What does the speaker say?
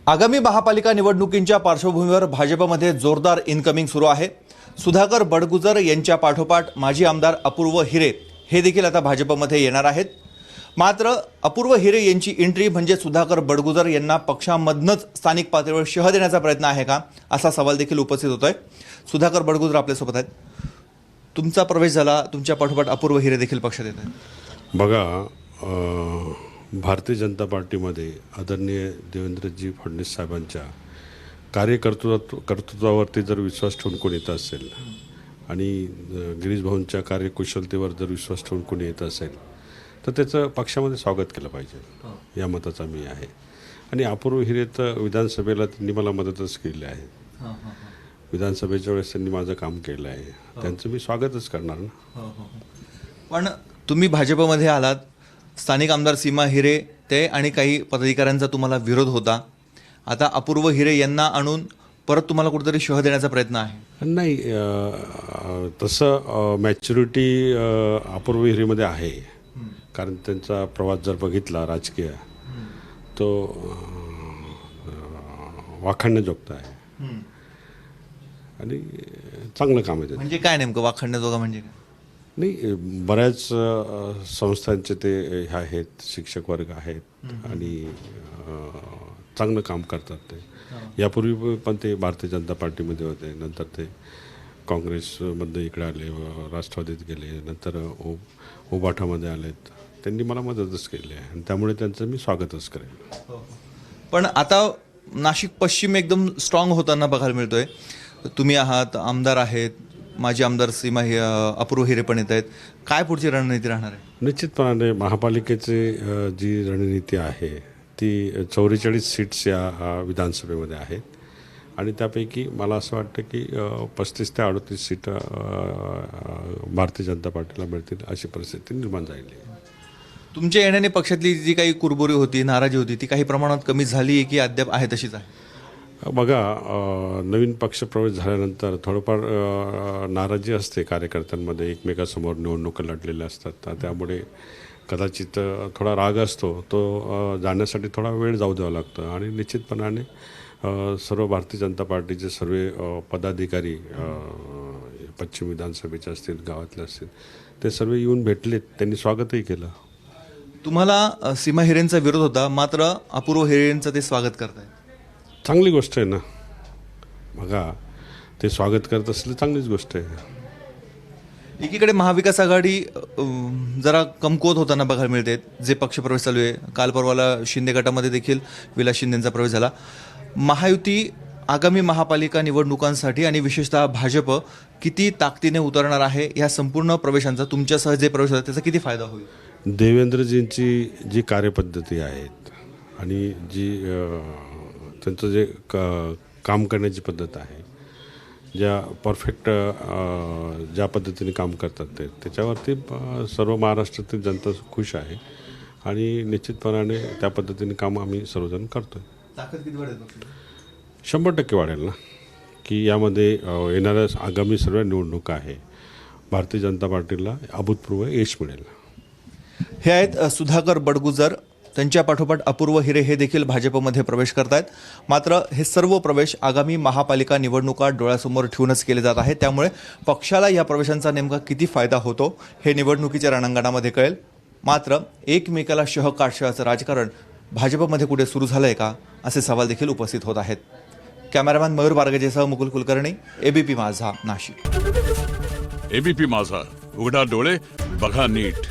आगामी महापालिका निवडणुकींच्या पार्श्वभूमीवर भाजपमध्ये जोरदार इनकमिंग सुरू आहे। सुधाकर बडगुजर यांच्या पाठोपाठ माजी आमदार अपूर्व हिरे हे देखील आता भाजपमध्ये येणार आहेत। मात्र अपूर्व हिरे यांची एंट्री म्हणजे सुधाकर बडगुजर यांना पक्षामधनच स्थानिक पातळीवर शह देण्याचा प्रयत्न आहे का, असा सवाल देखील उपस्थित होतोय। सुधाकर बडगुजर आपल्यासोबत आहेत। तुमचा प्रवेश झाला, तुमच्या पाठोपाठ अपूर्व हिरे देखील पक्षात येत आहेत। बघा, भारतीय जनता पार्टीमध्ये आदरणीय देवेंद्रजी फडणवीस साहेबांच्या कर्तृत्वावरती जर विश्वास ठेवून कोणी येत असेल आणि गिरीश भाऊंच्या कार्यकुशलतेवर जर विश्वास ठेवून कोणी येत असेल तर त्याचं पक्षामध्ये स्वागत केलं पाहिजे, या मताचा मी आहे। आणि अपूर्व हिरे तर विधानसभेला त्यांनी मला मदतच केली आहे। विधानसभेच्या वेळेस त्यांनी माझं काम केलं आहे, त्यांचं मी स्वागतच करणार ना। पण तुम्ही भाजपमध्ये आलात, स्थानिक आमदार सीमा हिरे ते आणि काही पदाधिकाऱ्यांचा तुम्हाला विरोध होता। आता अपूर्व हिरे यांना आणून परत तुम्हाला कुठेतरी शह देण्याचा प्रयत्न आहे? नाही, तसं मॅच्युरिटी अपूर्व हिरेमध्ये आहे, कारण त्यांचा प्रवास जर बघितला राजकीय तो वाखाणण्याजोगता आहे आणि चांगलं काम आहे। म्हणजे काय नेमकं वाखाणण्याजोगा म्हणजे काय? नाही, बऱ्याच संस्थांचे ते हे आहेत, शिक्षक वर्ग आहेत आणि चांगलं काम करतात ते। यापूर्वी पण ते भारतीय जनता पार्टीमध्ये होते, नंतर ते काँग्रेसमध्ये इकडे आले, राष्ट्रवादीत गेले, नंतर उबाठामध्ये आलेत। त्यांनी मला मदतच केली आहे आणि त्यामुळे त्यांचं मी स्वागतच करेन। पण आता नाशिक पश्चिम एकदम स्ट्रॉंग होताना बघायला मिळतोय। तुम्ही आहात, आमदार आहेत, माजी आमदार सीमा अपूर्व हिरे पण येत आहेत। काय पुढची रणनीती राहणार आहे? निश्चितपणाने महापालिकेची जी रणनीती आहे ती 44 सीट्स या विधानसभेमध्ये आहेत आणि त्यापैकी मला असं वाटतं की 35 ते 38 सीट भारतीय जनता पार्टीला मिळतील, अशी परिस्थिती निर्माण झाली। तुमच्या येण्याने पक्षातली जी काही कुरबुरी होती, नाराजी होती, ती काही प्रमाणात कमी झाली की अद्याप आहे तशीच आहे? बघा, नवीन पक्षप्रवेश झाल्यानंतर थोडंफार नाराजी असते कार्यकर्त्यांमध्ये, एकमेकासमोर निवडणुका लढलेल्या असतात, त्यामुळे कदाचित थोडा राग असतो, तो जाण्यासाठी थोडा वेळ जाऊ द्यावा लागतं। आणि निश्चितपणाने सर्व भारतीय जनता पार्टीचे सर्व पदाधिकारी पश्चिम विधानसभेचे असतील, गावातले असतील, ते सर्व येऊन भेटलेत, त्यांनी स्वागतही केलं। तुम्हाला सीमा हिरेंचा विरोध होता, मात्र अपूर्व हिरेंचं ते स्वागत करताय, चांगली गोष्ट आहे ना। बघा, ते स्वागत करत असले चांगलीच गोष्ट आहे। एकीकडे महाविकास आघाडी जरा कमकुवत होताना बघायला मिळते, जे पक्षप्रवेश चालू आहे। काल परवाला शिंदे गटामध्ये देखील विलास शिंदेंचा प्रवेश झाला। महायुती आगामी महापालिका निवडणुकांसाठी आणि विशेषतः भाजप किती ताकदीने उतरणार आहे, या संपूर्ण प्रवेशांचा तुमच्यासह जे प्रवेश होता त्याचा किती फायदा होईल? देवेंद्रजींची जी कार्यपद्धती आहेत आणि जी त्यांचं जे काम करण्याची पद्धत आहे, ज्या परफेक्ट ज्या पद्धतीने काम करतात त्याच्यावरती सर्व महाराष्ट्रातील जनता खुश आहे आणि निश्चितपणाने त्या पद्धतीने काम आम्ही सर्वजण करतोय। ताकद किती वाढेल? 100% वाढेल ना, की यामध्ये येणाऱ्या आगामी सर्व निवडणुका आहे, भारतीय जनता पार्टीला अभूतपूर्व यश मिळेल। हे आहेत सुधाकर बडगुजर, त्यांच्या पाठोपाठ अपूर्व हिरे हे देखील भाजपमध्ये प्रवेश करतायत। मात्र हे सर्व प्रवेश आगामी महापालिका निवडणुका डोळ्यासमोर ठेवूनच केले जात आहे, त्यामुळे पक्षाला या प्रवेशांचा नेमका किती फायदा होतो हे निवडणुकीच्या रणांगणामध्ये कळेल। मात्र एकमेकाला शह काढशाचं राजकारण भाजपमध्ये कुठे सुरू झालंय का, असे सवाल देखील उपस्थित होत आहेत। कॅमेरामॅन मयूर बारगजेसह मुकुल कुलकर्णी, एबीपी माझा, नाशिक। एबीपी माझा, उघडा डोळे बघा नीट।